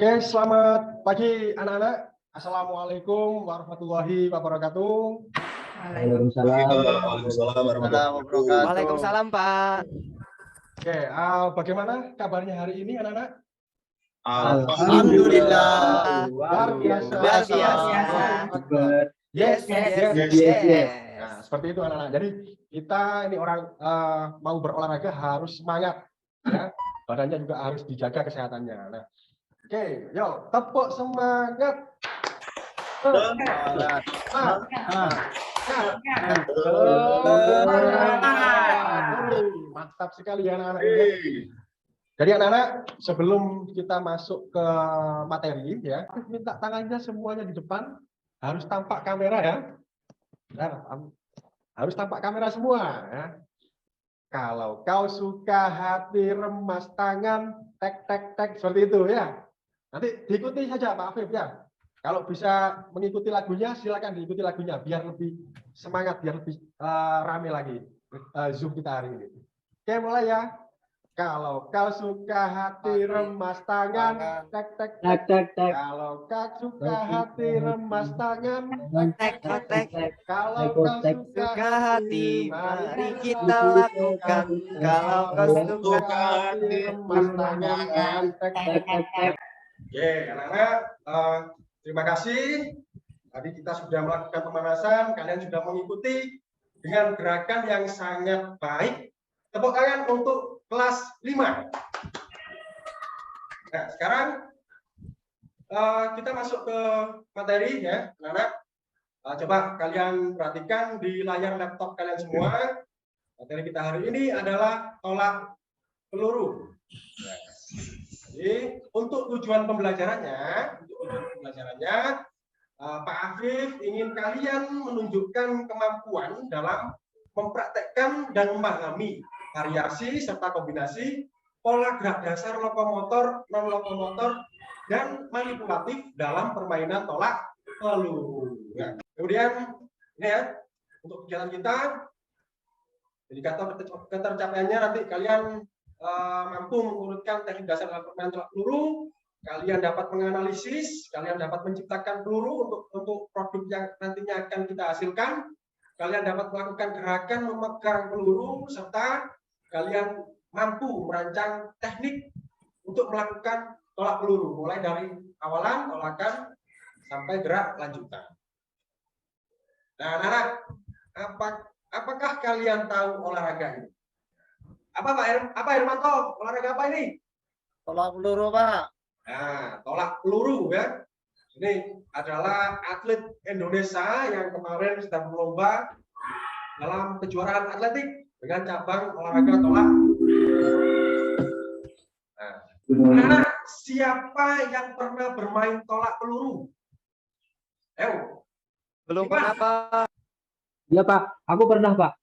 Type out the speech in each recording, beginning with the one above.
Oke, selamat pagi anak-anak. Assalamualaikum warahmatullahi wabarakatuh. Waalaikumsalam Pak. Oke, bagaimana kabarnya hari ini anak-anak? Alhamdulillah. Luar biasa. Luar biasa. Yes. Nah, seperti itu anak-anak. Jadi kita ini orang mau berolahraga harus semangat, ya. Badannya juga harus dijaga kesehatannya. Nah, oke, yuk tepuk semangat. Mantap sekali ya anak-anak. Jadi anak-anak, sebelum kita masuk ke materi ya, minta tangannya semuanya di depan, harus tampak kamera ya. Harus tampak kamera semua ya. Kalau kau suka hati remas tangan, tek seperti itu ya. Nanti diikuti saja Pak Afif ya. Kalau bisa mengikuti lagunya, silakan diikuti lagunya biar lebih semangat, biar lebih rame lagi Zoom kita hari ini. Oke, mulai ya. Kalau kau suka hati remas tangan, tek. Kalau kau suka hati remas tangan, tek. Kalau kau suka hati, mari kita lakukan. Kalau kau suka hati remas tangan, tek. Oke, anak-anak, terima kasih. Tadi kita sudah melakukan pemanasan, kalian sudah mengikuti dengan gerakan yang sangat baik. Tepuk tangan untuk kelas 5. Nah, sekarang kita masuk ke materi ya, anak-anak. Coba kalian perhatikan di layar laptop kalian semua. Materi kita hari ini adalah tolak peluru. Jadi untuk tujuan pembelajarannya, Pak Afif ingin kalian menunjukkan kemampuan dalam mempraktekkan dan memahami variasi serta kombinasi pola gerak dasar lokomotor, non lokomotor, dan manipulatif dalam permainan tolak peluru. Nah, kemudian ini ya untuk kegiatan kita, indikator ketercapaiannya nanti kalian mampu mengurutkan teknik dasar dalam permainan tolak peluru, kalian dapat menganalisis, kalian dapat menciptakan peluru untuk produk yang nantinya akan kita hasilkan, kalian dapat melakukan gerakan memegang peluru, serta kalian mampu merancang teknik untuk melakukan tolak peluru, mulai dari awalan, tolakan, sampai gerak lanjutan. Nah, anak-anak, apakah kalian tahu olahraga ini? Apa Hermanto? Olahraga apa ini? Tolak peluru, Pak. Nah, tolak peluru ya. Ini adalah atlet Indonesia yang kemarin sedang berlomba dalam kejuaraan atletik dengan cabang olahraga tolak. Nah, siapa yang pernah bermain tolak peluru? Belum pernah, Pak. Iya Pak, aku pernah Pak.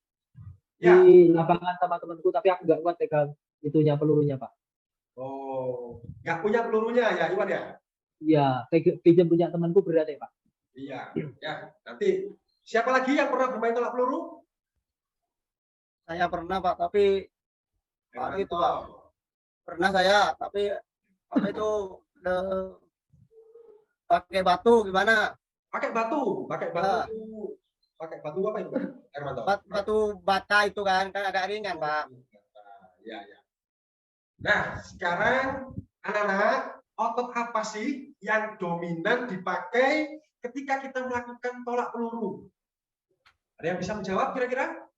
Ya. Di lapangan sama temanku, tapi aku nggak kuat pegang itunya pelurunya Pak. Oh, nggak punya pelurunya ya Iwan ya? Iya, pinjam punya temanku berat ya Pak. Iya, ya. Nanti siapa lagi yang pernah bermain tolak peluru? Saya pernah Pak, tapi itu Pak. Pernah saya, tapi apa itu pakai batu gimana? Pakai batu apa itu? Batu bata itu kan agak ringan Pak. Ya. Nah, sekarang anak-anak, otot apa sih yang dominan dipakai ketika kita melakukan tolak peluru? Ada yang bisa menjawab kira-kira?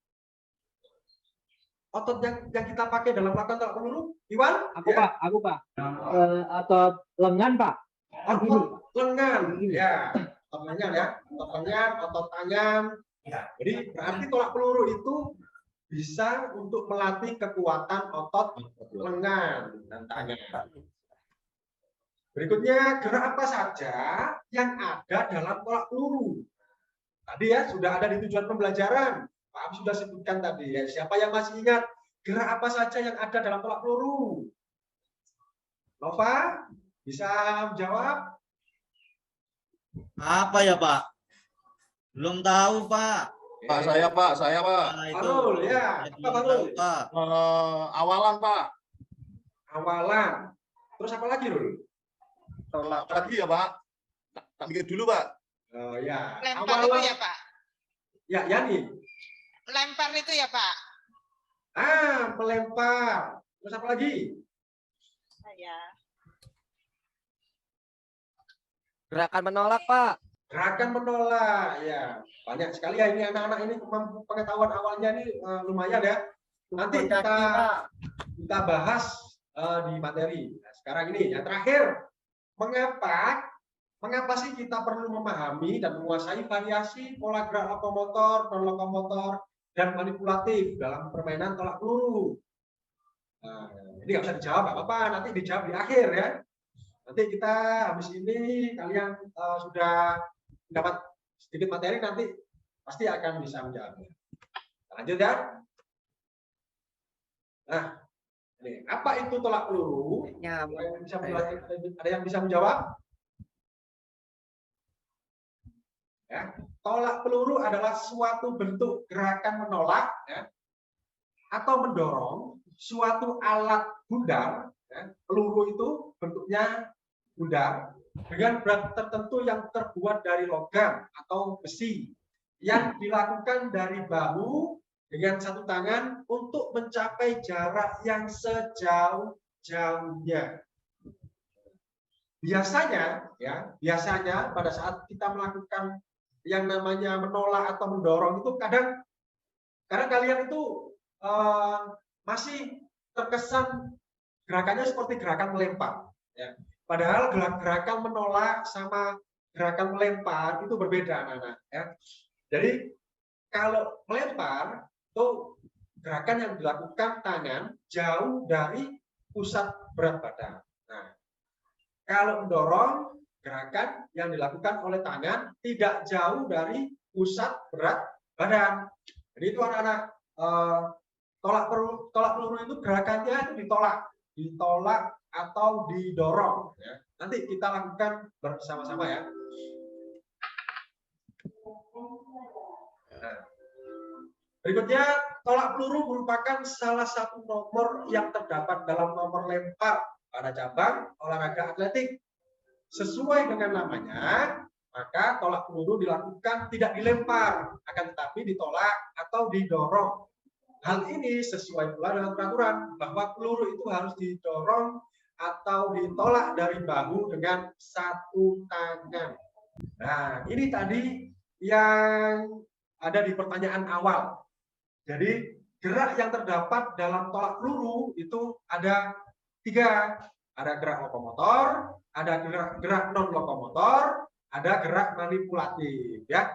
Otot yang kita pakai dalam melakukan tolak peluru, Iwan? Aku Pak. Otot lengan Pak. Otot lengan, ya. Otot lengan ya. Otot lengan, otot tangan. Ya. Jadi berarti tolak peluru itu bisa untuk melatih kekuatan otot lengan dan tangan. Berikutnya, gerak apa saja yang ada dalam tolak peluru? Tadi ya sudah ada di tujuan pembelajaran. Pak Abi sudah sebutkan tadi ya. Siapa yang masih ingat gerak apa saja yang ada dalam tolak peluru? Nova bisa menjawab? Apa ya Pak? Belum tahu Pak. Pak, saya Pak. Nah, itu. Barul ya. Apa Barul? Pak. Awalan Pak. Awalan. Terus apa lagi Rul? tolak. Apalagi ya Pak? Tak mikir dulu Pak. Oh ya, Lempar itu ya Pak. Ya, Yani. Lempar itu ya Pak. Melempar. Terus apa lagi? Saya. Gerakan menolak, Pak. Gerakan menolak. Ya, banyak sekali ya ini anak-anak ini pengetahuan awalnya ini lumayan ya. Nanti kita bahas di materi. Nah, sekarang ini yang terakhir, mengapa sih kita perlu memahami dan menguasai variasi pola gerak lokomotor, non lokomotor, dan manipulatif dalam permainan tolak peluru? Nah, ini nggak bisa dijawab, nggak apa-apa, nanti dijawab di akhir ya. Nanti kita habis ini kalian sudah dapat sedikit materi, nanti pasti akan bisa menjawabnya. Lanjut ya. Nah, ini apa itu tolak peluru? Ada yang bisa menjawab? Ya, tolak peluru adalah suatu bentuk gerakan menolak ya, atau mendorong suatu alat bundar. Ya, peluru itu bentuknya bundar dengan berat tertentu yang terbuat dari logam atau besi yang dilakukan dari bahu dengan satu tangan untuk mencapai jarak yang sejauh-jauhnya. Biasanya pada saat kita melakukan yang namanya menolak atau mendorong itu kadang kalian itu masih terkesan gerakannya seperti gerakan melempar. Ya. Padahal gerakan menolak sama gerakan melempar itu berbeda, anak-anak. Ya. Jadi kalau melempar itu gerakan yang dilakukan tangan jauh dari pusat berat badan. Nah, kalau mendorong gerakan yang dilakukan oleh tangan tidak jauh dari pusat berat badan. Jadi itu anak-anak tolak peluru itu gerakannya itu ditolak atau didorong. Ya. Nanti kita lakukan bersama-sama ya. Nah, berikutnya, tolak peluru merupakan salah satu nomor yang terdapat dalam nomor lempar pada cabang olahraga atletik. Sesuai dengan namanya, maka tolak peluru dilakukan tidak dilempar, akan tetapi ditolak atau didorong. Hal ini sesuai pula dengan peraturan bahwa peluru itu harus didorong atau ditolak dari bahu dengan satu tangan. Nah, ini tadi yang ada di pertanyaan awal. Jadi, gerak yang terdapat dalam tolak peluru itu ada 3. Ada gerak lokomotor, ada gerak non lokomotor, ada gerak manipulatif ya.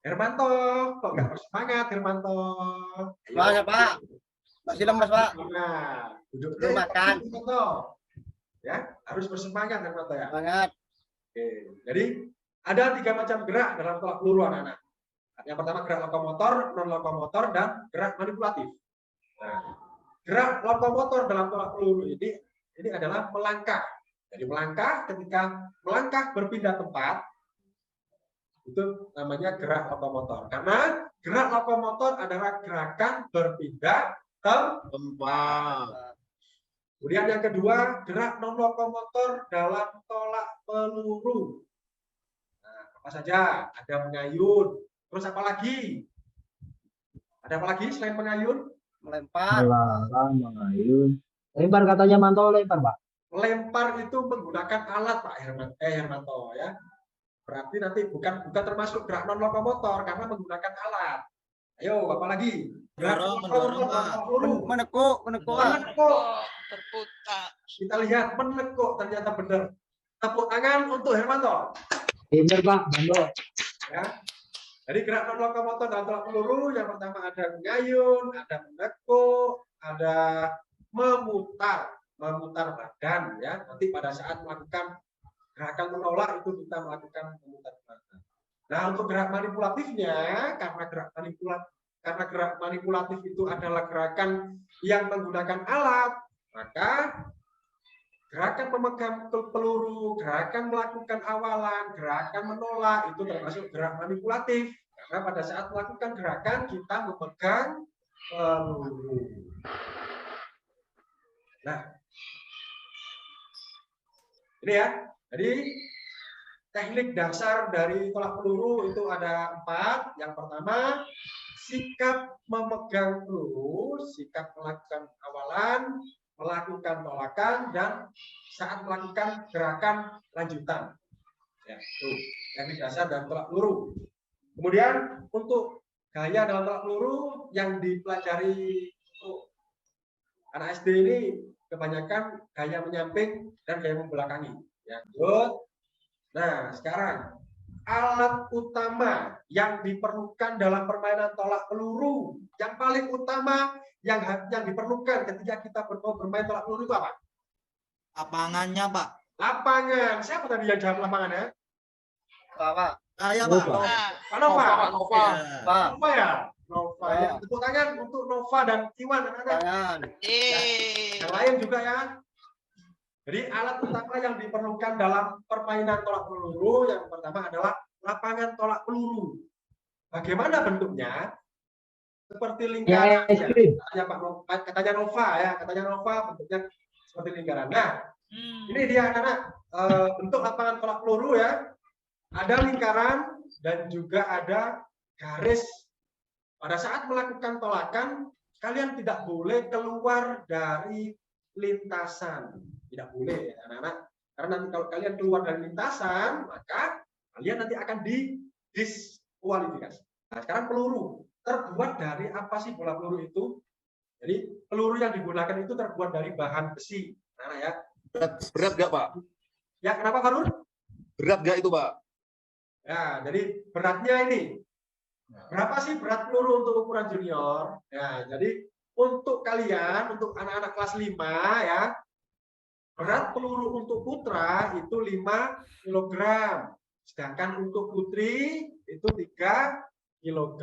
Hermanto, kok nggak bersemangat Hermanto? Semangat Pak, masih lemas Pak. Nah, duduk belum makan. Hermanto. Ya, harus bersemangat Hermanto ya. Semangat. Oke, jadi ada 3 macam gerak dalam tolak peluru anak-anak. Yang pertama gerak lokomotor, non lokomotor, dan gerak manipulatif. Nah, gerak lokomotor dalam tolak peluru ini adalah melangkah. Jadi melangkah, ketika melangkah berpindah tempat, itu namanya gerak lokomotor. Karena gerak lokomotor adalah gerakan berpindah tempat. Kemudian yang kedua, gerak non lokomotor dalam tolak peluru. Nah, apa saja? Ada mengayun. Terus apa lagi? Ada apa lagi selain mengayun? Melempar. Melarang, mengayun. Lempar katanya Manto, lempar Pak. Lempar itu menggunakan alat Pak Hermanto ya. Berarti nanti bukan termasuk gerak non lokomotor karena menggunakan alat. Ayo, apa lagi? Mendorong, Pak. Menekuk. Berputar. Kita lihat menekuk, ternyata benar. Tepuk tangan untuk Hermanto. Bener Pak, Manto. Ya. Jadi gerak non lokomotor dalam tolak peluru yang pertama ada mengayun, ada menekuk, ada memutar badan ya. Nanti pada saat melakukan gerakan menolak itu kita melakukan memutar badan. Nah, untuk gerak manipulatifnya karena gerak manipulatif itu adalah gerakan yang menggunakan alat, maka gerakan memegang peluru, gerakan melakukan awalan, gerakan menolak itu termasuk gerak manipulatif. Karena pada saat melakukan gerakan kita memegang peluru. Nah, ini ya. Jadi teknik dasar dari tolak peluru itu ada 4. Yang pertama, sikap memegang peluru, sikap melakukan awalan, melakukan tolakan, dan saat melakukan gerakan lanjutan. Ya, itu teknik dasar dan tolak peluru. Kemudian untuk gaya dalam tolak peluru yang dipelajari untuk anak SD ini kebanyakan gaya menyamping dan gaya membelakangi. Ya, good. Nah, sekarang alat utama yang diperlukan dalam permainan tolak peluru, yang paling utama yang diperlukan ketika kita bermain tolak peluru itu apa? Lapangannya, Pak. Lapangan. Siapa tadi yang jawab lapangannya? Pak. Saya, Oh, Pak. Pak. Pak Nova. Nova. Pak. Nova ya? Nova. Pak. Ya, tepuk tangan untuk Nova dan Iwan anak-anak. Tangan. Yang lain juga ya. Jadi alat utama yang diperlukan dalam permainan tolak peluru yang pertama adalah lapangan tolak peluru. Bagaimana bentuknya? Seperti lingkaran. Katanya Nova ya, katanya Nova bentuknya seperti lingkaran. Nah, ini dia anak-anak bentuk lapangan tolak peluru ya. Ada lingkaran dan juga ada garis. Pada saat melakukan tolakan, kalian tidak boleh keluar dari lintasan. Tidak boleh ya anak-anak. Karena nanti kalau kalian keluar dari lintasan, maka kalian nanti akan didiskualifikasi. Nah, sekarang peluru terbuat dari apa sih bola peluru itu? Jadi peluru yang digunakan itu terbuat dari bahan besi. Nah, ya. Berat nggak, Pak? Ya, kenapa Farul? Berat nggak itu, Pak? Ya, jadi beratnya ini. Berapa sih berat peluru untuk ukuran junior? Ya, jadi untuk kalian, untuk anak-anak kelas 5 ya, berat peluru untuk putra itu 5 kg. Sedangkan untuk putri itu 3 kg.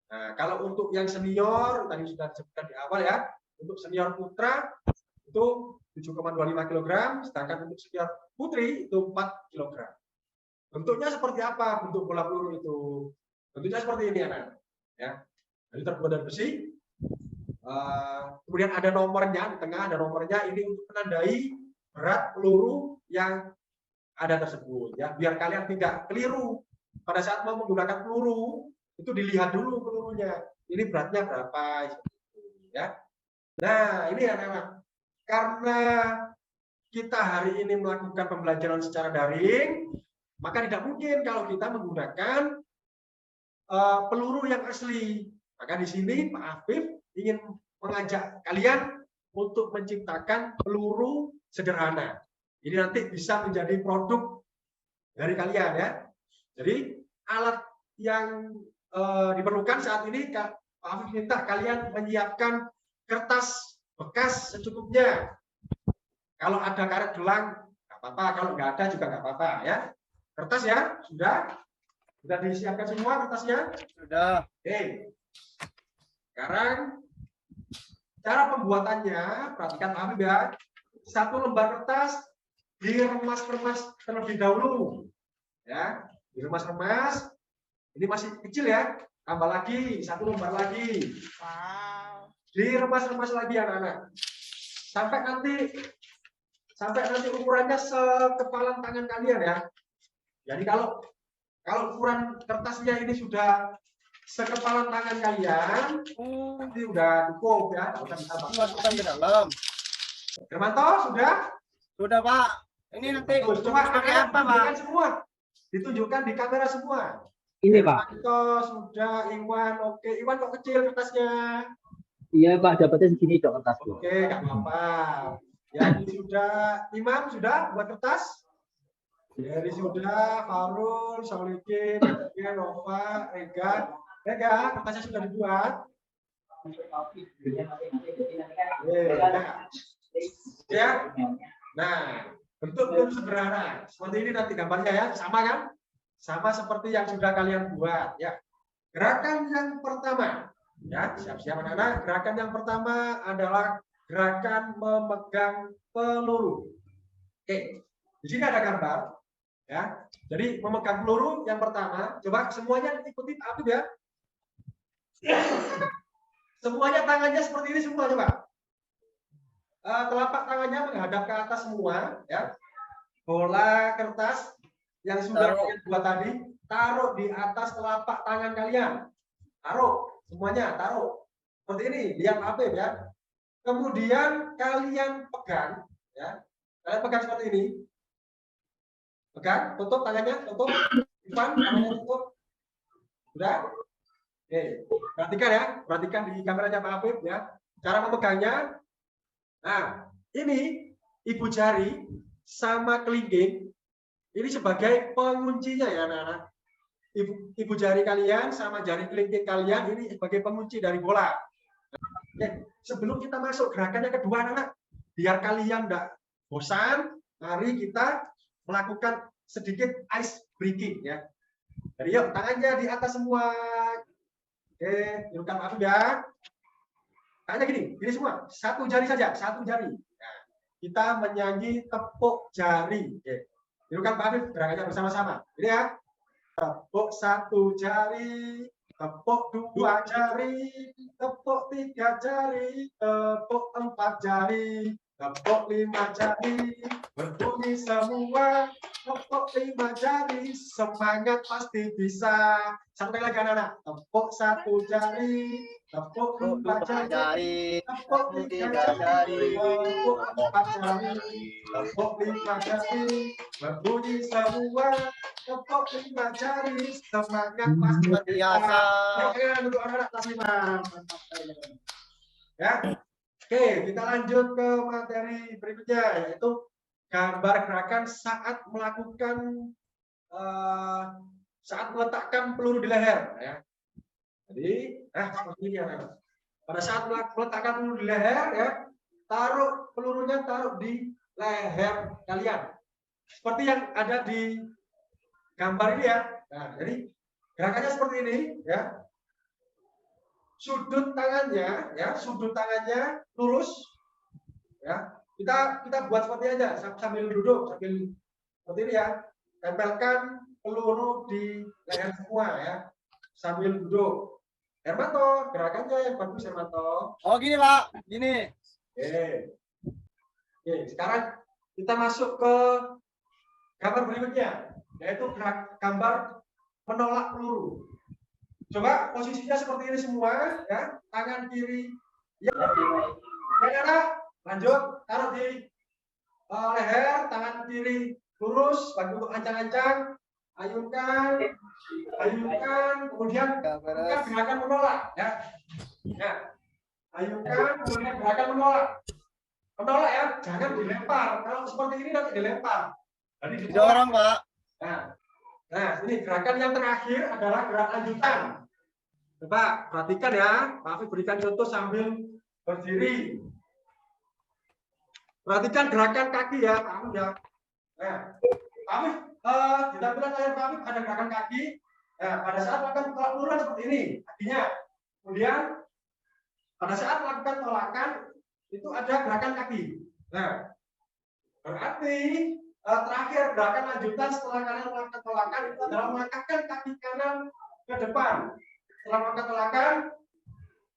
Nah, kalau untuk yang senior, tadi sudah disebutkan di awal ya, untuk senior putra itu 7,25 kg, sedangkan untuk senior putri itu 4 kg. Bentuknya seperti apa bentuk bola peluru itu? Bentuknya seperti ini anak. Ya. Jadi terbuat dari besi. Kemudian ada nomornya di tengah, ada nomornya ini untuk menandai berat peluru yang ada tersebut. Ya, biar kalian tidak keliru pada saat mau menggunakan peluru itu dilihat dulu pelurunya. Ini beratnya berapa? Ya. Nah, ini anak-anak. Karena kita hari ini melakukan pembelajaran secara daring, maka tidak mungkin kalau kita menggunakan peluru yang asli. Maka di sini Pak Afif ingin mengajak kalian untuk menciptakan peluru sederhana. Ini nanti bisa menjadi produk dari kalian ya. Jadi alat yang diperlukan saat ini Pak Afif minta kalian menyiapkan kertas bekas secukupnya. Kalau ada karet gelang nggak apa-apa, kalau nggak ada juga nggak apa-apa ya. Kertas ya, sudah disiapkan semua kertasnya? Sudah. Oke. Sekarang cara pembuatannya, perhatikan Pak Habib ya. 1 lembar kertas diremas-remas terlebih dahulu. Ya, diremas-remas. Ini masih kecil ya. Tambah lagi 1 lembar lagi. Wow. Diremas-remas lagi anak-anak. Sampai nanti ukurannya sekepalan tangan kalian ya. Jadi kalau ukuran kertasnya ini sudah sekepalan tangan kalian, nanti udah cukup ya, nggak usah ditambah. Masukkan ke dalam. Firmanto sudah? Sudah, Pak. Ini nanti Coba pakai apa, Pak? ditunjukkan semua. Ditunjukkan di kamera semua. Ini, Pak. Firmanto sudah, Iwan oke. Iwan kok kecil kertasnya? Iya, Pak. Dapatnya segini dong kertasnya. Oke, nggak apa-apa. Jadi sudah, Imam sudah buat kertas? Jadi sudah, Farul, Solikin, Nova, Rega, kertasnya sudah dibuat. Ya. Nah, bentuk belum sederhana. Seperti ini nanti gambarnya ya, sama kan? Sama seperti yang sudah kalian buat ya. Gerakan yang pertama, ya, siap-siap anak-anak. Gerakan yang pertama adalah gerakan memegang peluru. Oke, di sini ada gambar. Ya, jadi memegang peluru yang pertama, coba semuanya ikuti Pak Afif ya. Semuanya tangannya seperti ini semua coba. Telapak tangannya menghadap ke atas semua, ya. bola kertas yang sudah Taruh. kalian buat tadi, taruh di atas telapak tangan kalian. Taruh semuanya, taruh. Seperti ini, lihat Pak Afif ya. Kemudian kalian pegang, ya. Kalian pegang seperti ini. Pegang, tutup tangannya, tutup. Ivan, tangannya tutup. Sudah? Oke, perhatikan ya, perhatikan di kameranya Pak Afif ya. Cara memegangnya. Nah, ini ibu jari sama kelingking ini sebagai penguncinya ya anak-anak. Ibu jari kalian sama jari kelingking kalian ini sebagai pengunci dari bola. Oke, sebelum kita masuk gerakan yang kedua anak-anak, biar kalian tidak bosan, mari kita melakukan sedikit ice breaking ya. Jadi yuk tangannya di atas semua. Oke, julukan Pak Afif ya. Tangannya gini semua. Satu jari saja, satu jari. Nah, kita menyanyi tepuk jari. Oke. Julukan Pak Afif gerakannya bersama-sama. Ini ya. Tepuk satu jari, tepuk dua jari, tepuk tiga jari, tepuk empat jari, tepuk lima jari, berbunyi semua. Tepuk lima jari, semangat pasti bisa. Sampai lagi anak-anak. Tepuk satu jari, tepuk dua jari, tepuk tiga jari, tepuk empat jari, tepuk lima jari, berbunyi semua. Tepuk lima jari, semangat pasti Biasa. bisa. Untuk anak-anak kelas 5. Ya. Oke, kita lanjut ke materi berikutnya yaitu gambar gerakan saat melakukan saat meletakkan peluru di leher ya. Jadi, seperti ini ya. Pada saat meletakkan peluru di leher ya, taruh pelurunya di leher kalian. Seperti yang ada di gambar ini ya. Nah, jadi gerakannya seperti ini ya. Sudut tangannya lurus ya. Kita buat seperti aja sambil duduk, sambil seperti ini ya. Tempelkan peluru di leher semua ya. Sambil duduk. Hermanto, gerakannya yang bagus Hermanto. Oh gini Pak, gini. Oke, sekarang kita masuk ke gambar berikutnya, yaitu gambar menolak peluru. Coba posisinya seperti ini semua ya, tangan kiri ya. Lanjut, taruh di leher, tangan kiri lurus, bagi untuk ancang-ancang, ayunkan, kemudian gerakan menolak ya. Ya, ayunkan, kemudian gerakan menolak. Menolak ya, jangan dilempar. Kalau seperti ini nanti dilempar. Jadi Didorong Pak. Nah, ini gerakan yang terakhir adalah gerak lanjutan. Coba perhatikan ya, Pak Afif berikan contoh sambil berdiri. Perhatikan gerakan kaki ya, Pak Afif ya. Nah, Pak Afif, di tampilan layar Pak Afif ada gerakan kaki. Nah, pada saat melakukan tolak peluruan seperti ini, kakinya. Kemudian, pada saat melakukan tolakan, itu ada gerakan kaki. Nah, berarti terakhir gerakan lanjutan setelah kalian melakukan tolakan itu adalah melangkahkan kaki kanan ke depan. Setelah melakukan tolakan,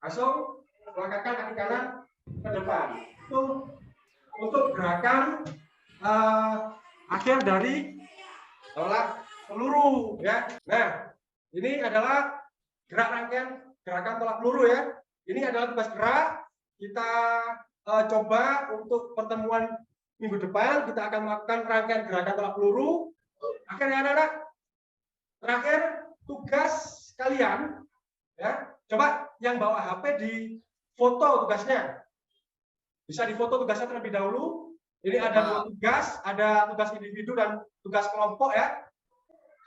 langsung melangkahkan kaki kanan ke depan. Itu untuk gerakan akhir dari tolak peluru ya. Nah, ini adalah gerak rangkaian gerakan tolak peluru ya. Ini adalah tugas gerak. Kita coba untuk pertemuan minggu depan kita akan melakukan rangkaian gerakan tolak peluru. Akhirnya anak-anak, terakhir tugas kalian ya. Coba yang bawa HP di foto tugasnya. Bisa difoto tugasnya terlebih dahulu. Ini ada dua tugas, ada tugas individu dan tugas kelompok ya.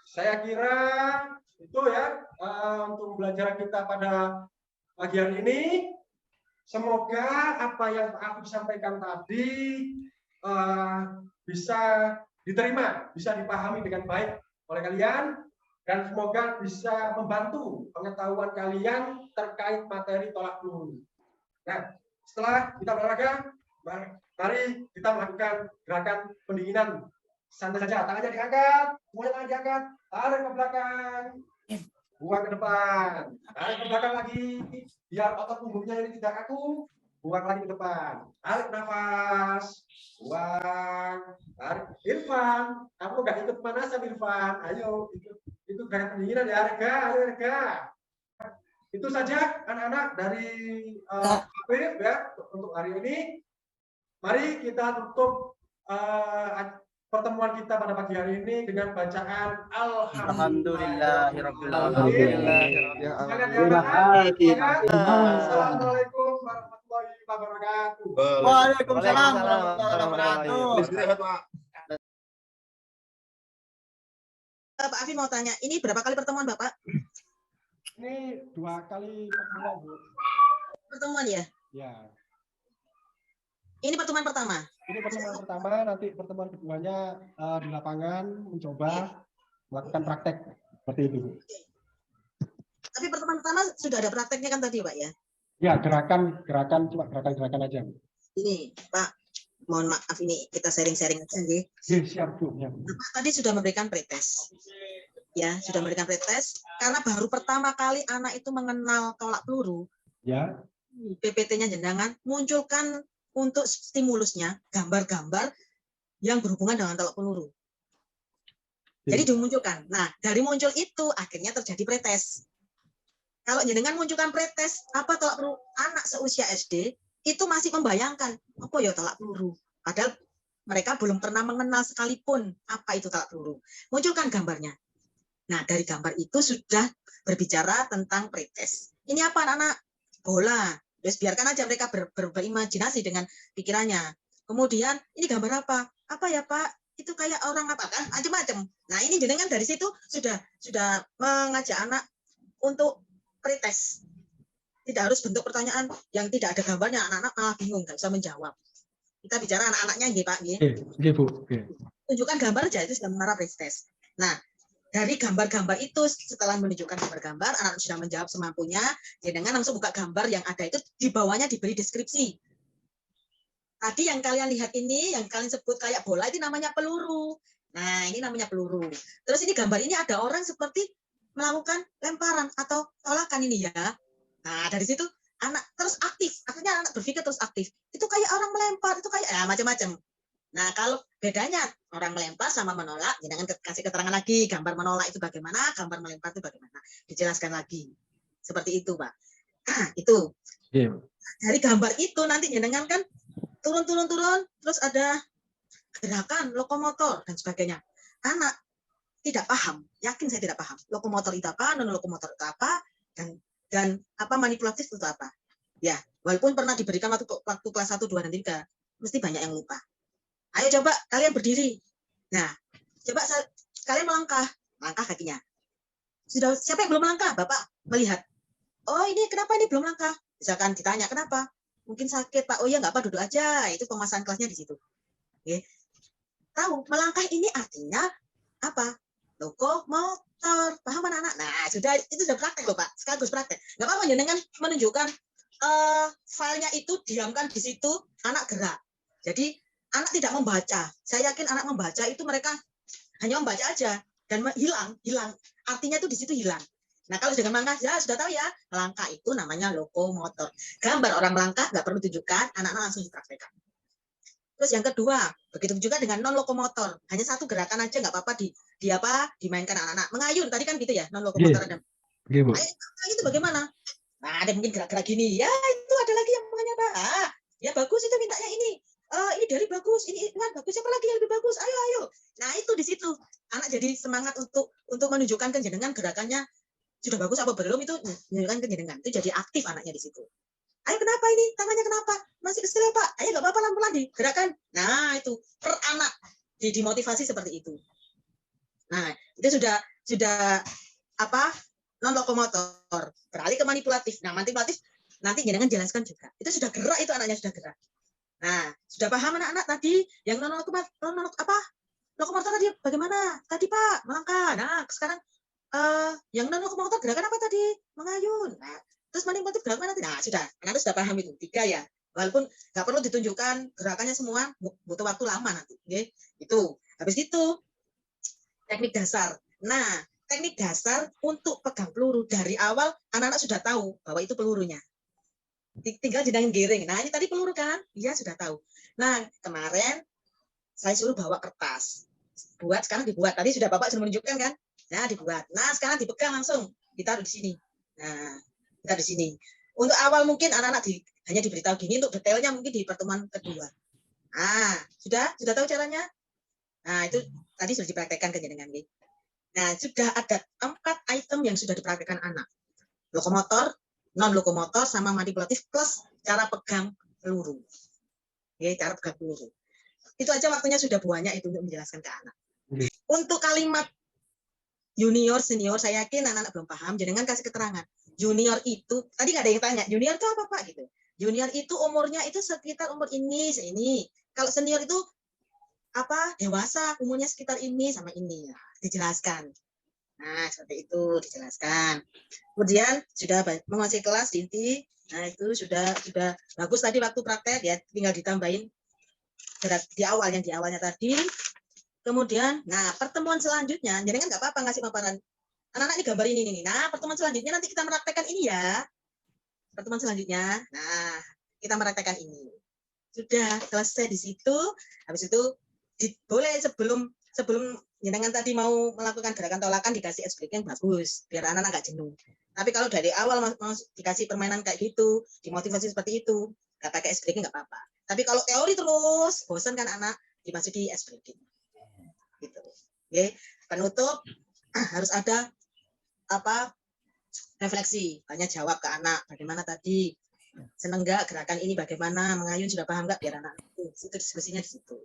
Saya kira itu ya untuk pembelajaran kita pada pagi hari ini. Semoga apa yang Pak Afif sampaikan tadi bisa diterima, bisa dipahami dengan baik oleh kalian, dan semoga bisa membantu pengetahuan kalian terkait materi tolak peluru. Nah, setelah kita berolahraga, mari kita melakukan gerakan pendinginan. Santai saja, tangannya diangkat, semuanya tangan diangkat, tarik ke belakang, buang ke depan, tarik ke belakang lagi, biar otot punggungnya ini tidak kaku. buang lagi ke depan. Tarik nafas, buang, tarik. Irfan, kamu nggak ikut pemanasan Irfan. Ayo, itu gerakan pendinginan ya, Rega, ayo Rega. Itu saja anak-anak dari Afif ya untuk hari ini. Mari kita tutup pertemuan kita pada pagi hari ini dengan bacaan Alhamdulillahirabbil alamin. Assalamualaikum warahmatullahi wabarakatuh. Waalaikumsalam warahmatullahi wabarakatuh. Istirahat, Pak. Pak Afi mau tanya, ini berapa kali pertemuan Bapak? Ini 2 kali pertemuan, Bu. Pertemuan ya? Ya. Ini pertemuan pertama. Ini pertemuan pertama, nanti pertemuan keduanya di lapangan mencoba melakukan praktek seperti itu, Bu. Tapi pertemuan pertama sudah ada prakteknya kan tadi, Pak ya? Ya, gerakan cuma gerakan aja. Ini, Pak, mohon maaf ini kita sharing-sharing aja nggih. Siap, Bu. Ya. Bapak tadi sudah memberikan pretest. Ya, sudah memberikan pretest karena baru pertama kali anak itu mengenal tolak peluru. Ya. PPT-nya jenengan munculkan untuk stimulusnya gambar-gambar yang berhubungan dengan tolak peluru. Jadi dimunculkan. Nah, dari muncul itu akhirnya terjadi pretest. Kalau jenengan munculkan pretest apa tolak peluru, anak seusia SD itu masih membayangkan apa ya tolak peluru. Padahal mereka belum pernah mengenal sekalipun apa itu tolak peluru. Munculkan gambarnya. Nah, dari gambar itu sudah berbicara tentang pretest. Ini apa anak-anak? Bola. Terus biarkan aja mereka berimajinasi dengan pikirannya. Kemudian ini gambar apa? Apa ya Pak? Itu kayak orang apa kan? Macam-macam. Nah ini jenengan dari situ sudah mengajak anak untuk pretest. Tidak harus bentuk pertanyaan yang tidak ada gambarnya. Anak-anak malah bingung, nggak bisa menjawab. Kita bicara anak-anaknya nggih Pak. Nggih, Bu. Tunjukkan gambar aja itu sudah mengarah pretest. Nah dari gambar-gambar itu setelah menunjukkan gambar-gambar anak sudah menjawab semampunya, jenengan langsung buka gambar yang ada itu di bawahnya diberi deskripsi. Tadi yang kalian lihat ini yang kalian sebut kayak bola itu namanya peluru. Nah, ini namanya peluru. Terus ini gambar ini ada orang seperti melakukan lemparan atau tolakan ini ya. Nah, dari situ anak terus aktif. Artinya anak berpikir terus aktif. Itu kayak orang melempar, itu kayak ya macam-macam. Nah, kalau bedanya orang melempar sama menolak, jangan kasih keterangan lagi. Gambar menolak itu bagaimana, gambar melempar itu bagaimana. Dijelaskan lagi. Seperti itu, Pak. Nah, itu. Yeah. Dari gambar itu nanti jangan kan turun, terus ada gerakan lokomotor dan sebagainya. Anak tidak paham, yakin saya tidak paham. Lokomotor itu apa, non lokomotor itu apa, dan apa manipulatif itu apa. Ya, walaupun pernah diberikan waktu kelas 1, 2, dan 3, mesti banyak yang lupa. Ayo coba kalian berdiri. Nah, coba kalian melangkah kakinya. Sudah siapa yang belum melangkah? Bapak melihat. Oh ini kenapa ini belum langkah? Misalkan ditanya kenapa? Mungkin sakit Pak. Oh ya nggak apa duduk aja. Itu pemasangan kelasnya di situ. Oke. Tahu melangkah ini artinya apa? Lokomotor. Paham anak-anak? Nah sudah itu sudah praktek loh Pak. Sekaligus praktek. Nggak apa-apa dengan menunjukkan filenya itu diamkan di situ anak gerak. Jadi anak tidak membaca. Saya yakin anak membaca itu mereka hanya membaca aja dan hilang. Artinya itu di situ hilang. Nah kalau dengan melangkah ya sudah tahu ya, melangkah itu namanya lokomotor. Gambar orang melangkah nggak perlu tunjukkan, anak-anak langsung dipraktekkan. Terus yang kedua, begitu juga dengan non lokomotor. Hanya satu gerakan aja nggak apa-apa dimainkan anak-anak. Mengayun tadi kan gitu ya, non lokomotor ada. Itu bagaimana? Nah ada mungkin gerak-gerak gini. Ya itu ada lagi yang menganya Pak. Ya bagus itu mintanya ini. Ini dari bagus, ini bagus, siapa lagi yang lebih bagus? Ayo. Nah itu di situ anak jadi semangat untuk menunjukkan ke jenengan gerakannya sudah bagus apa belum itu menunjukkan ke jenengan. Itu jadi aktif anaknya di situ. Ayo kenapa ini? Tangannya kenapa? Masih kesel Pak? Ayo nggak apa-apa pelan-pelan gerakan. Nah itu per anak dimotivasi seperti itu. Nah itu sudah apa non lokomotor beralih ke manipulatif. Nah manipulatif nanti jenengan jelaskan juga. Itu sudah gerak itu anaknya sudah gerak. Nah, sudah paham anak-anak tadi yang lokomotor tadi bagaimana? Tadi Pak, melangkah. Nah, sekarang yang lokomotor gerakan apa tadi? Mengayun. Nah, terus manipulatif gerakan mana? Nah, sudah. Anak sudah paham itu. 3 ya. Walaupun nggak perlu ditunjukkan gerakannya semua, butuh waktu lama nanti. Okay? Itu. Habis itu teknik dasar. Nah, teknik dasar untuk pegang peluru dari awal anak-anak sudah tahu bahwa itu pelurunya. tinggal jenengin giring. Nah, ini tadi peluru kan? Iya, sudah tahu. Nah, kemarin saya suruh bawa kertas. Buat, sekarang dibuat. Tadi sudah Bapak sudah menunjukkan kan? Nah, dibuat. Nah, sekarang dipegang langsung. Ditaruh di sini. Nah, kita di sini. Untuk awal mungkin anak-anak hanya diberitahu gini, untuk detailnya mungkin di pertemuan kedua. Ah, sudah tahu caranya? Nah, itu tadi sudah dipraktekkan ke jenengan. Nah, sudah ada 4 item yang sudah dipraktekkan anak. Lokomotor, non-lokomotor, sama manipulatif, plus cara pegang peluru. Ya, cara pegang peluru. Itu aja waktunya sudah banyak itu untuk menjelaskan ke anak. Untuk kalimat junior, senior, saya yakin anak-anak belum paham, jenengan kasih keterangan. Junior itu, tadi nggak ada yang tanya, junior itu apa Pak? Gitu. Junior itu umurnya itu sekitar umur ini, ini. Kalau senior itu apa? Dewasa, umurnya sekitar ini sama ini. Nah, dijelaskan. Nah, seperti itu dijelaskan. Kemudian sudah menguasai kelas inti. Nah, itu sudah bagus tadi waktu praktek ya, tinggal ditambahin di awalnya tadi. Kemudian, nah pertemuan selanjutnya, jadi kan nggak apa-apa ngasih paparan. Anak-anak ini gambar ini. Nah, pertemuan selanjutnya nanti kita meraktekan ini ya. Pertemuan selanjutnya, nah kita meraktekan ini. Sudah selesai di situ. Habis itu boleh sebelum jenengan tadi mau melakukan gerakan tolakan dikasih ice breaking bagus, biar anak-anak nggak jenuh. Tapi kalau dari awal mau dikasih permainan kayak gitu, dimotivasi seperti itu, nggak pakai ice breaking nggak apa-apa. Tapi kalau teori terus, bosan kan anak, dimasuki ice breaking. Gitu. Oke, penutup harus ada refleksi, tanya jawab ke anak, bagaimana tadi, seneng nggak gerakan ini, bagaimana mengayun, sudah paham nggak, biar anak itu diskusinya di situ.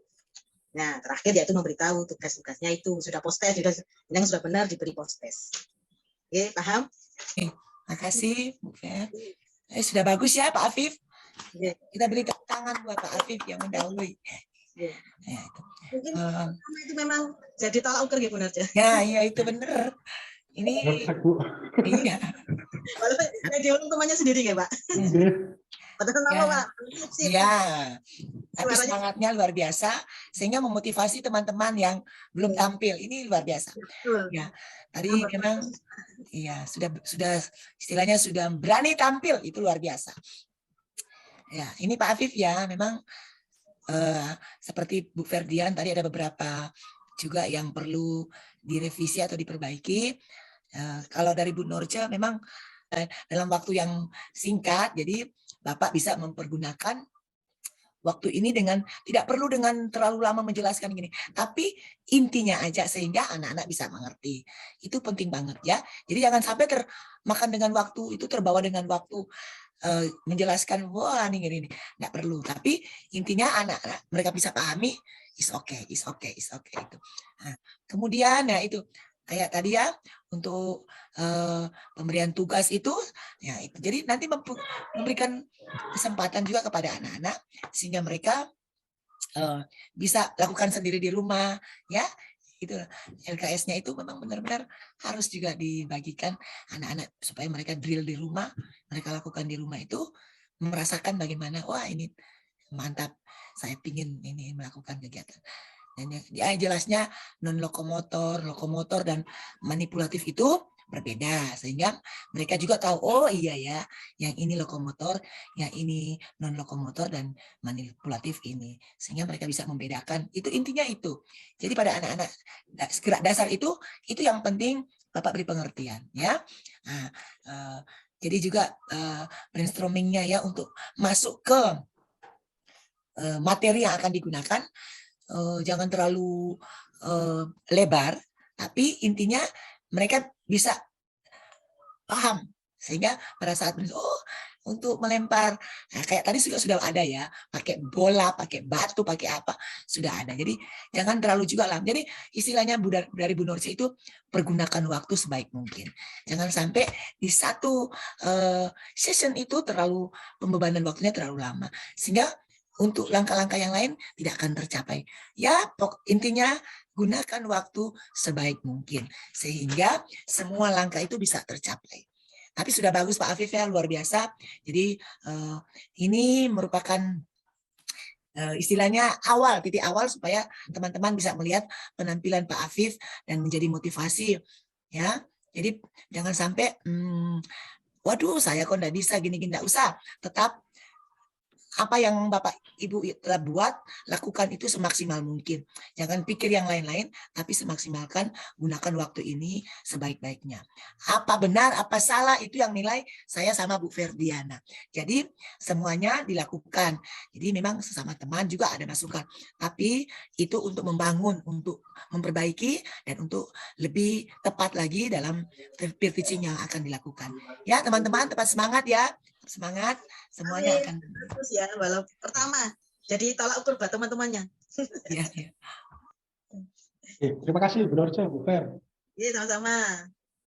Nah, terakhir yaitu memberitahu tugas-tugasnya itu sudah post-test, yang sudah benar diberi post-test. Oke, paham? Makasih, Bu Fer. Sudah bagus ya, Pak Afif. Kita beri tepuk tangan buat Pak Afif yang mendahului. Ya, itu. Mungkin itu memang jadi tolak ukur ya, benar ya. Ya, itu benar. Ini iya. Walaupun yang diulang temannya sendiri ya, Pak. Padahal nama, Pak. Iya. Tapi semangatnya luar biasa sehingga memotivasi teman-teman yang belum tampil. Ini luar biasa. Ya, tadi memang iya, sudah istilahnya sudah berani tampil, itu luar biasa. Ya, ini Pak Afif ya, memang seperti Bu Ferdian tadi ada beberapa juga yang perlu direvisi atau diperbaiki. Kalau dari Bu Norca memang dalam waktu yang singkat, jadi Bapak bisa mempergunakan waktu ini dengan tidak perlu dengan terlalu lama menjelaskan gini, tapi intinya aja sehingga anak-anak bisa mengerti. Itu penting banget ya. Jadi jangan sampai termakan dengan waktu, itu terbawa dengan waktu menjelaskan wah ini gini, nggak perlu. Tapi intinya anak-anak mereka bisa pahami, is okay itu. Nah, kemudian ya itu kayak tadi ya untuk pemberian tugas itu ya itu. Jadi nanti memberikan kesempatan juga kepada anak-anak sehingga mereka bisa lakukan sendiri di rumah ya. Itu LKS-nya itu memang benar-benar harus juga dibagikan anak-anak supaya mereka drill di rumah, mereka lakukan di rumah itu merasakan bagaimana wah ini mantap, saya pingin ini melakukan kegiatan. Dan ya jelasnya non lokomotor, lokomotor dan manipulatif itu berbeda sehingga mereka juga tahu oh iya ya yang ini lokomotor, yang ini non lokomotor dan manipulatif ini sehingga mereka bisa membedakan. Itu intinya itu. Jadi pada anak-anak gerak dasar itu yang penting Bapak beri pengertian ya. Nah, jadi juga brainstormingnya ya untuk masuk ke materi yang akan digunakan jangan terlalu lebar, tapi intinya mereka bisa paham sehingga pada saat untuk melempar kayak tadi sudah ada ya, pakai bola, pakai batu, pakai apa sudah ada. Jadi jangan terlalu juga lama. Jadi istilahnya dari Bu Norci itu pergunakan waktu sebaik mungkin. Jangan sampai di satu session itu terlalu pembebanan waktunya terlalu lama sehingga untuk langkah-langkah yang lain tidak akan tercapai. Ya, intinya gunakan waktu sebaik mungkin sehingga semua langkah itu bisa tercapai. Tapi sudah bagus Pak Afif ya, luar biasa. Jadi ini merupakan istilahnya titik awal supaya teman-teman bisa melihat penampilan Pak Afif dan menjadi motivasi ya. Jadi jangan sampai waduh saya kok nggak bisa gini-gini, nggak usah. Tetap apa yang Bapak Ibu telah buat, lakukan itu semaksimal mungkin. Jangan pikir yang lain-lain, tapi semaksimalkan, gunakan waktu ini sebaik-baiknya. Apa benar, apa salah, itu yang nilai saya sama Bu Ferdiana. Jadi semuanya dilakukan. Jadi memang sesama teman juga ada masukan. Tapi itu untuk membangun, untuk memperbaiki, dan untuk lebih tepat lagi dalam teaching yang akan dilakukan. Ya teman-teman, tetap semangat ya. Semangat, semuanya akan Terus ya, walau pertama jadi tolak ukur buat teman-temannya. ya, ya. Terima kasih Bu Norce, Bu Fer. Iya, sama-sama.